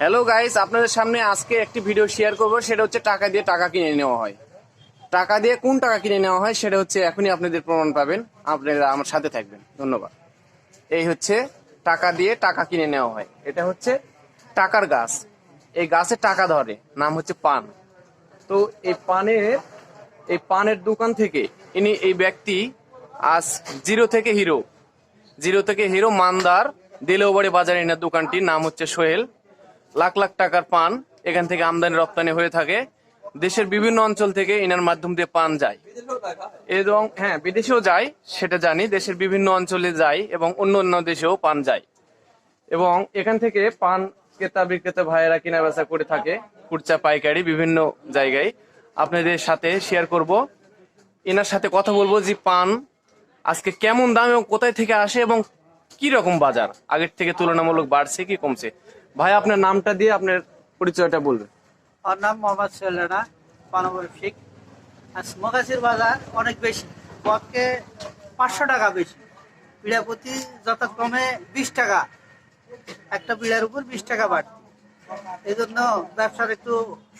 Hello guys, আপনাদের সামনে আজকে একটি ভিডিও শেয়ার করব। সেটা হচ্ছে টাকা দিয়ে টাকা কিনে নেওয়া হয়। টাকা দিয়ে কোন টাকা কিনে নেওয়া হয় সেটা হচ্ছে এখনই আপনাদের প্রমাণ পাবেন। আপনারা আমার সাথে থাকবেন। ধন্যবাদ। এই হচ্ছে টাকা দিয়ে টাকা কিনে নেওয়া হয়। এটা হচ্ছে টাকার গাছ। এই গাছে টাকা ধরে, নাম হচ্ছে পান। তো এই পানের দোকান থেকে এই ব্যক্তি আজ জিরো থেকে হিরো মানদার দিলেওবাড়ি বাজারে এনার দোকানটির নাম হচ্ছে সোহেল। লাখ লাখ টাকার পান এখান থেকে আমদানি রপ্তানি হয়ে থাকে। দেশের বিভিন্ন অঞ্চল থেকে এনার মাধ্যম দিয়ে পান যায় এবং হ্যাঁ, বিদেশেও যায়, সেটা জানি। দেশের বিভিন্ন অঞ্চলে যায় এবং অন্য অন্য দেশেও পান যায় এবং এখান থেকে পান ক্রেতা বিক্রেতা ভাইয়েরা কেনা বেচা করে থাকে, খুচরা পাইকারি বিভিন্ন জায়গায়। আপনাদের সাথে শেয়ার করব, এনার সাথে কথা বলবো যে পান আজকে কেমন দাম এবং কোথায় থেকে আসে এবং কি রকম বাজার, আগের থেকে তুলনামূলক বাড়ছে কি কমছে। ভাই, আপনার নামটা দিয়ে আপনার পরিচয়টা বলবেন। আমার নাম মোহাম্মদ সেলেনা পানবরফিক। আর মগাছির বাজার অনেক বেশি, পথকে 500 টাকা বেশি, পিড়া প্রতি যথাক্রমে 20 টাকা, একটা পিড়ার উপর 20 টাকা বাড়তি। এই জন্য ব্যবসার একটু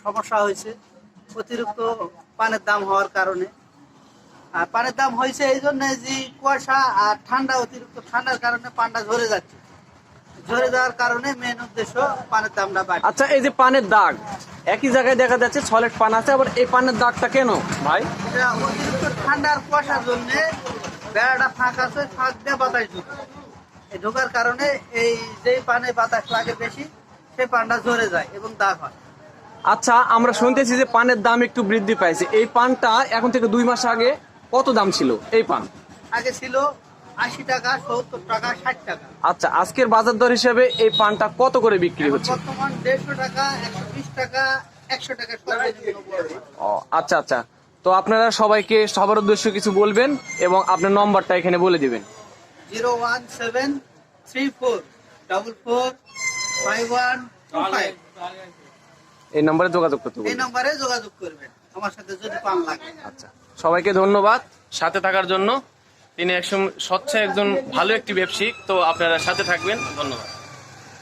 সমস্যা হয়েছে, অতিরিক্ত পানের দাম হওয়ার কারণে। আর পানের দাম হয়েছে এই জন্য যে কুয়াশা আর ঠান্ডা, অতিরিক্ত ঠান্ডার কারণে পানটা ঝরে যাচ্ছে। ঝরে যাওয়ার কারণে মেন উদ্দেশ্য পানের দামটা বাড়ছে। আচ্ছা, এই যে পানের দাগ একই জায়গায় দেখা যাচ্ছে, সলিড পান আছে, আবার এই পানের দাগটা কেন ভাই? এটা অতিরিক্ত ঠান্ডার কুয়াশার জন্য বেড়াটা ফাঁক আছে, ফাঁক দিয়ে বাতাস ঢুকে, এই ঢোকার কারণে এই যে পানে বাতাস লাগে বেশি, সেই পানটা ঝরে যায় এবং দাগ হয়। আচ্ছা, আমরা শুনতেছি যে পানের দাম একটু বৃদ্ধি পাইছে। এই পানটা এখন থেকে 2 মাস আগে কত দাম ছিল এই পান? আগে ছিল 80 টাকা, 70 টাকা, 60 টাকা। আচ্ছা, আজকের বাজার দর হিসেবে এই পানটা কত করে বিক্রি হচ্ছে? বর্তমান 150 টাকা, 120 টাকা, 100 টাকা সর্বনিম্ন। ও আচ্ছা আচ্ছা, তো আপনারা সবাইকে সবার উদ্দেশ্যে কিছু বলবেন এবং আপনার নম্বরটা এখানে বলে দিবেন। 01734445125। এই নম্বরে যোগাযোগ করতে এই বলবেন। নম্বরে যোগাযোগ করবেন আমার সাথে যদি পান লাগে। আচ্ছা, সবাইকে ধন্যবাদ সাথে থাকার জন্য। তিনি একজন ভালো একটি ব্যবসায়িক। তো আপনারা সাথে থাকবেন। ধন্যবাদ।